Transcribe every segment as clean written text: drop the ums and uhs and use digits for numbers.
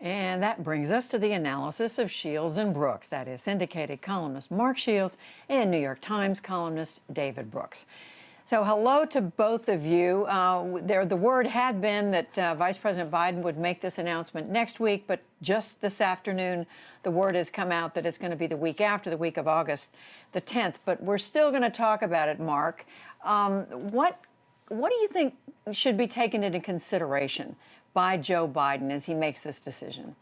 And that brings us to the analysis of Shields and Brooks. That is syndicated columnist Mark Shields and New York Times columnist David Brooks. So hello to both of you. The word had been that Vice President Biden would make this announcement next week, but just this afternoon, the word has come out that it's going to be the week after, the week of August the 10th. But we're still going to talk about it, Mark. What do you think should be taken into consideration by Joe Biden as he makes this decision?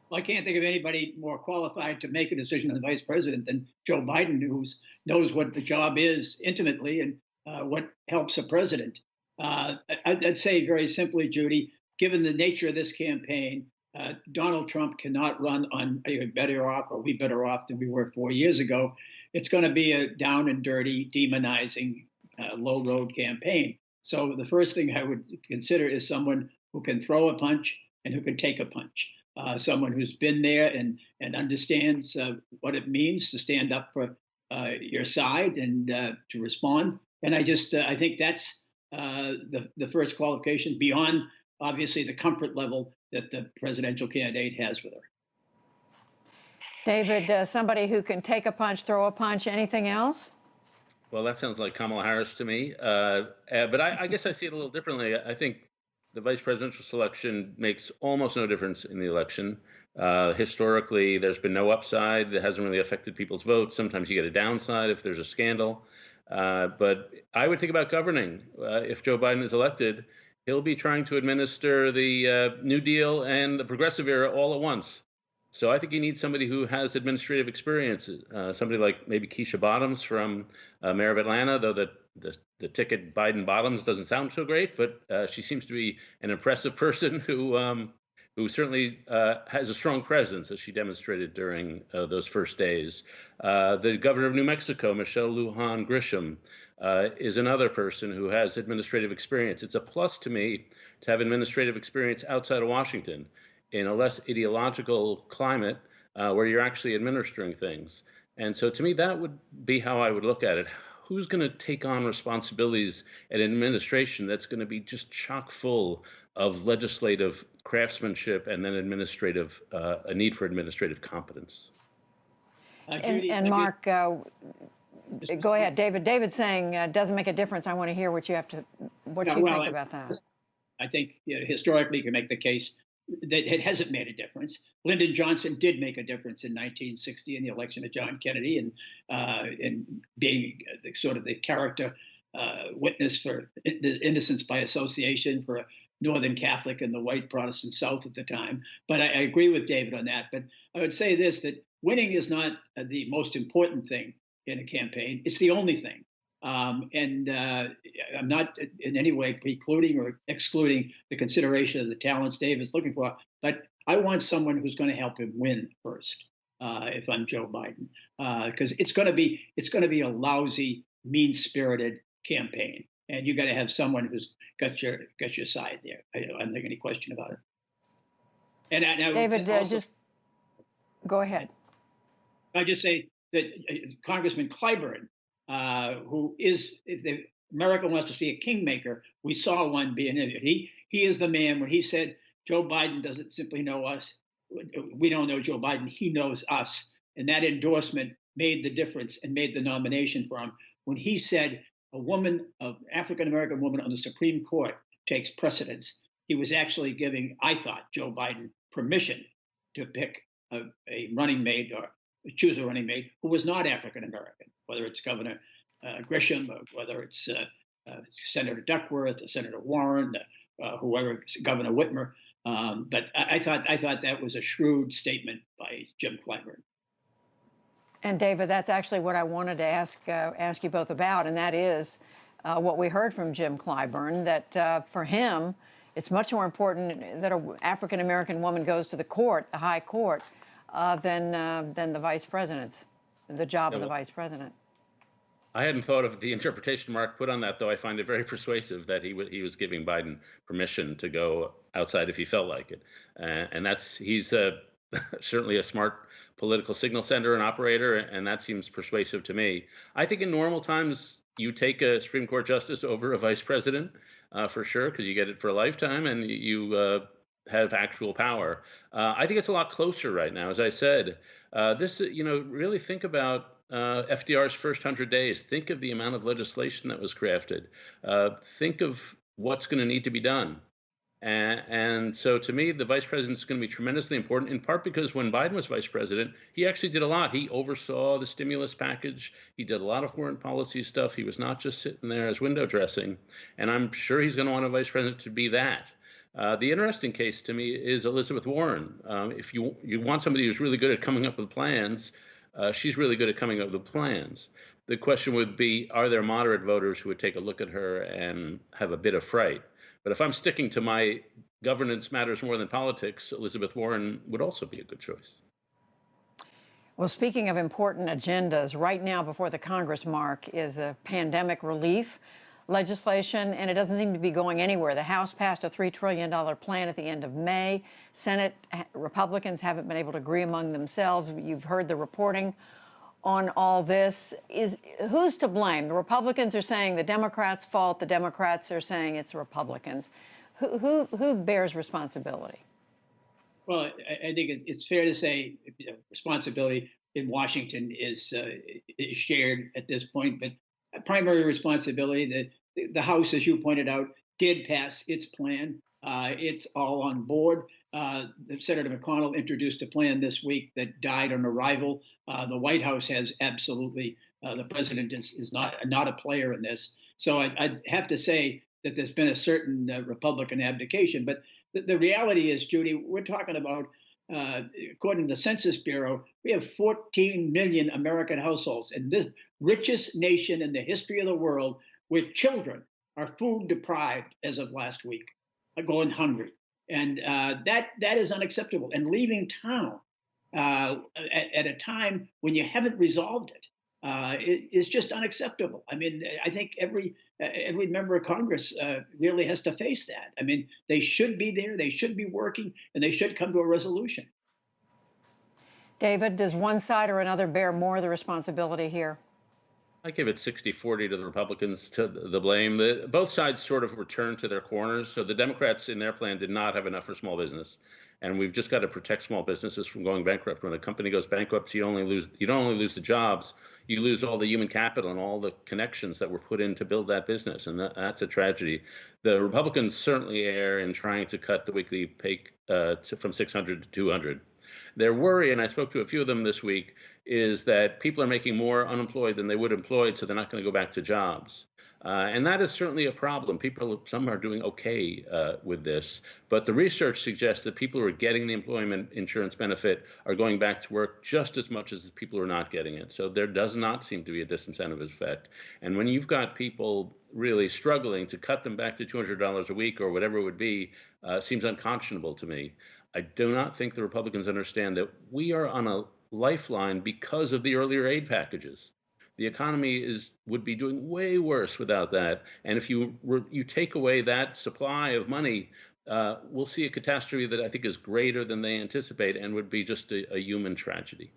Well, I can't think of anybody more qualified to make a decision as vice president than Joe Biden, who knows what the job is intimately and what helps a president. I'd say very simply, Judy, given the nature of this campaign, Donald Trump cannot run on "Are you better off" or "We better off" than we were 4 years ago. It's going to be a down and dirty, demonizing, low road campaign. So the first thing I would consider is someone who can throw a punch and who can take a punch. Someone who's been there and understands what it means to stand up for your side and to respond. And I think that's the first qualification beyond obviously the comfort level that the presidential candidate has with her. David, somebody who can take a punch, throw a punch, anything else? Well, that sounds like Kamala Harris to me. But I guess I see it a little differently. I think the vice presidential selection makes almost no difference in the election. Historically, there's been no upside. It hasn't really affected people's votes. Sometimes you get a downside if there's a scandal. But I would think about governing. If Joe Biden is elected, he'll be trying to administer the New Deal and the progressive era all at once. So I think you need somebody who has administrative experience, somebody like maybe Keisha Bottoms from mayor of Atlanta, though the ticket Biden Bottoms doesn't sound so great, but she seems to be an impressive person who certainly has a strong presence, as she demonstrated during those first days. The governor of New Mexico, Michelle Lujan Grisham, is another person who has administrative experience. It's a plus to me to have administrative experience outside of Washington, in a less ideological climate where you're actually administering things. And so to me, that would be how I would look at it. Who's going to take on responsibilities at an administration that's going to be just chock full of legislative craftsmanship and then a need for administrative competence? And Mark, go ahead, David. David's saying doesn't make a difference. I want to hear what you think about that. I think historically you can make the case that it hasn't made a difference. Lyndon Johnson did make a difference in 1960 in the election of John Kennedy, and being sort of the character witness for the innocence by association for a Northern Catholic and the white Protestant South at the time. But I agree with David on that. But I would say this, that winning is not the most important thing in a campaign. It's the only thing. I'm not in any way precluding or excluding the consideration of the talents Dave is looking for, but I want someone who's going to help him win first. If I'm Joe Biden, because it's going to be a lousy, mean-spirited campaign, and you got to have someone who's got your side there. I don't think any question about it. And David, also, just go ahead. I just say that Congressman Clyburn, who is, if America wants to see a kingmaker, we saw one being interviewed. He is the man. When he said Joe Biden doesn't simply know us, we don't know Joe Biden, he knows us. And that endorsement made the difference and made the nomination for him. When he said a woman, an African-American woman on the Supreme Court takes precedence, he was actually giving, I thought, Joe Biden permission to pick a running mate or choose a running mate who was not African-American, whether it's Governor Grisham, or whether it's Senator Duckworth, or Senator Warren, whoever, Governor Whitmer. But I thought that was a shrewd statement by Jim Clyburn. And David, that's actually what I wanted to ask you both about, and that is what we heard from Jim Clyburn, that for him, it's much more important that an African-American woman goes to the court, the high court, than the vice president, the job of the vice president. I hadn't thought of the interpretation Mark put on that, though. I find it very persuasive that he was giving Biden permission to go outside if he felt like it, and he's certainly a smart political signal sender and operator, and that seems persuasive to me. I think in normal times you take a Supreme Court justice over a vice president for sure, because you get it for a lifetime, and you have actual power. I think it's a lot closer right now. As I said, really think about FDR's first 100 days. Think of the amount of legislation that was crafted. Think of what's going to need to be done. And so to me, the vice president is going to be tremendously important, in part because when Biden was vice president, he actually did a lot. He oversaw the stimulus package. He did a lot of foreign policy stuff. He was not just sitting there as window dressing. And I'm sure he's going to want a vice president to be that. The interesting case to me is Elizabeth Warren. If you want somebody who's really good at coming up with plans, she's really good at coming up with plans. The question would be, are there moderate voters who would take a look at her and have a bit of fright? But if I'm sticking to my governance matters more than politics, Elizabeth Warren would also be a good choice. Well, speaking of important agendas, right now before the Congress, Mark, is the pandemic relief legislation, and it doesn't seem to be going anywhere. The House passed a $3 trillion plan at the end of May. Senate Republicans haven't been able to agree among themselves. You've heard the reporting on all this. Who's to blame? The Republicans are saying the Democrats' fault. The Democrats are saying it's Republicans. Who bears responsibility? Well, I think it's fair to say responsibility in Washington is shared at this point, but primary responsibility that the House, as you pointed out, did pass its plan. It's all on board. Senator McConnell introduced a plan this week that died on arrival. The White House has absolutely, the president is not a player in this. So I'd have to say that there's been a certain Republican abdication. But the reality is, Judy, we're talking about, according to the Census Bureau, we have 14 million American households in this richest nation in the history of the world, where children are food deprived as of last week, are going hungry. And that is unacceptable. And leaving town at a time when you haven't resolved it is just unacceptable. I mean, I think every member of Congress really has to face that. I mean, they should be there, they should be working, and they should come to a resolution. David, does one side or another bear more of the responsibility here? I give it 60-40 to the Republicans to the blame. Both sides sort of returned to their corners. So the Democrats in their plan did not have enough for small business. And we've just got to protect small businesses from going bankrupt. When a company goes bankrupt, you don't only lose the jobs, you lose all the human capital and all the connections that were put in to build that business. And that's a tragedy. The Republicans certainly err in trying to cut the weekly pay from 600 to 200. Their worry, and I spoke to a few of them this week, is that people are making more unemployed than they would employed, so they're not going to go back to jobs. And that is certainly a problem. Some are doing okay with this, but the research suggests that people who are getting the employment insurance benefit are going back to work just as much as the people who are not getting it. So there does not seem to be a disincentive effect. And when you've got people really struggling, to cut them back to $200 a week or whatever it would be seems unconscionable to me. I do not think the Republicans understand that we are on a lifeline because of the earlier aid packages. The economy would be doing way worse without that. And if you take away that supply of money, we'll see a catastrophe that I think is greater than they anticipate and would be just a human tragedy.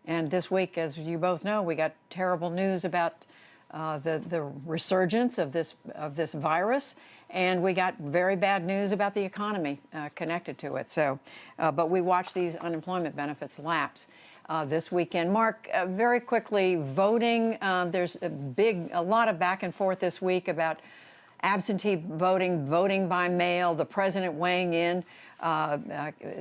And this week, as you both know, we got terrible news about the resurgence of this virus, and we got very bad news about the economy connected to it. So, but we watch these unemployment benefits lapse this weekend. Mark, very quickly, voting. There's a lot of back and forth this week about absentee voting, voting by mail. The president weighing in,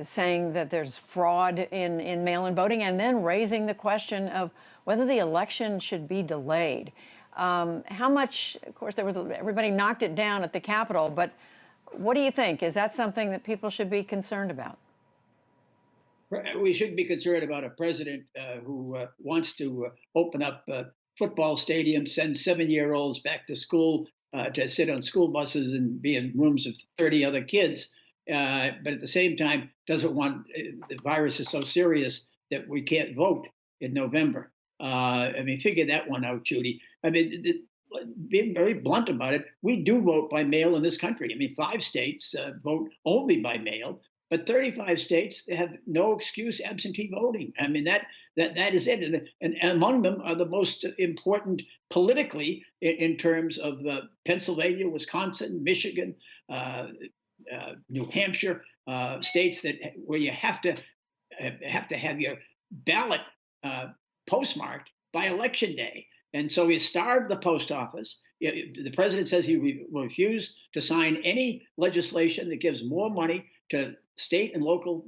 saying that there's fraud in mail-in voting, and then raising the question of whether the election should be delayed. How much, of course, everybody knocked it down at the Capitol, but what do you think? Is that something that people should be concerned about? We should be concerned about a president who wants to open up football stadiums, send 7-year-olds back to school to sit on school buses and be in rooms of 30 other kids, but at the same time doesn't want, the virus is so serious that we can't vote in November. I mean, figure that one out, Judy. I mean, being very blunt about it, we do vote by mail in this country. I mean, 5 states vote only by mail, but 35 states, they have no excuse absentee voting. I mean, that is it. And among them are the most important politically in terms of Pennsylvania, Wisconsin, Michigan, New Hampshire, states where you have to have your ballot postmarked by election day. And so he starved the post office. The president says he will refuse to sign any legislation that gives more money to state and local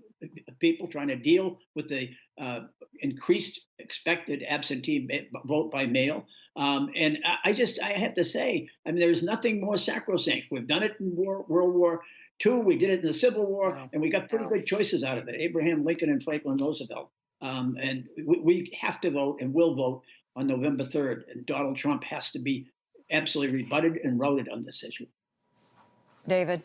people trying to deal with the increased expected absentee vote by mail. And I have to say, I mean, there's nothing more sacrosanct. We've done it in World War II. We did it in the Civil War, and we got pretty good choices out of it. Abraham Lincoln and Franklin Roosevelt. And we have to vote and will vote on November 3rd. And Donald Trump has to be absolutely rebutted and routed on this issue. David?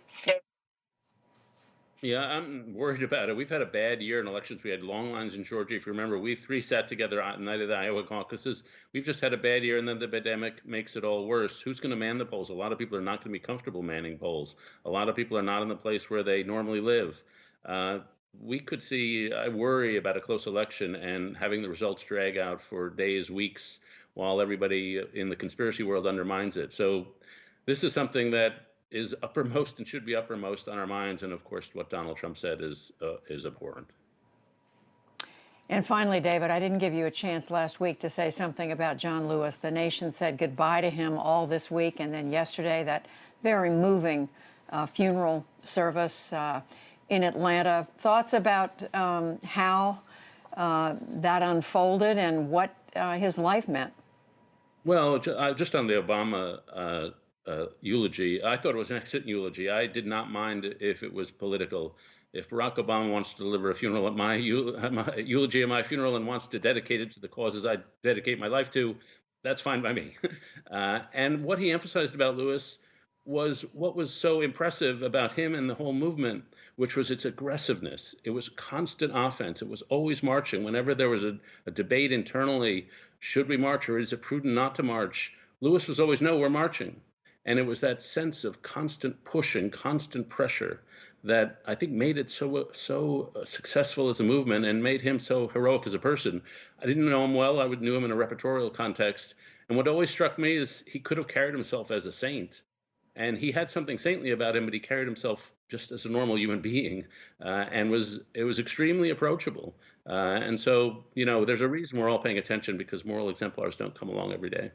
Yeah, I'm worried about it. We've had a bad year in elections. We had long lines in Georgia. If you remember, we three sat together on the night of the Iowa caucuses. We've just had a bad year, and then the pandemic makes it all worse. Who's going to man the polls? A lot of people are not going to be comfortable manning polls. A lot of people are not in the place where they normally live. We could see, I worry about a close election and having the results drag out for days, weeks, while everybody in the conspiracy world undermines it. So this is something that is uppermost and should be uppermost on our minds. And of course, what Donald Trump said is abhorrent. And finally, David, I didn't give you a chance last week to say something about John Lewis. The nation said goodbye to him all this week, and then yesterday, that very moving funeral service in Atlanta. Thoughts about how that unfolded and what his life meant? Well, just on the Obama eulogy, I thought it was an excellent eulogy. I did not mind if it was political. If Barack Obama wants to deliver a funeral at my eulogy at my funeral and wants to dedicate it to the causes I dedicate my life to, that's fine by me. And what he emphasized about Lewis was what was so impressive about him and the whole movement, which was its aggressiveness. It was constant offense. It was always marching. Whenever there was a debate internally, should we march or is it prudent not to march? Lewis was always, no, we're marching. And it was that sense of constant pushing, constant pressure that I think made it so successful as a movement and made him so heroic as a person. I didn't know him well. I knew him in a repertorial context. And what always struck me is he could have carried himself as a saint. And he had something saintly about him, but he carried himself just as a normal human being, and it was extremely approachable. And so, you know, there's a reason we're all paying attention, because moral exemplars don't come along every day.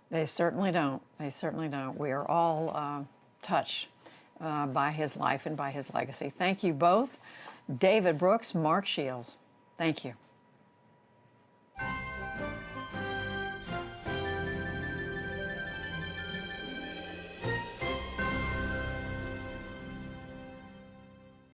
They certainly don't. They certainly don't. We are all touched by his life and by his legacy. Thank you both, David Brooks, Mark Shields. Thank you.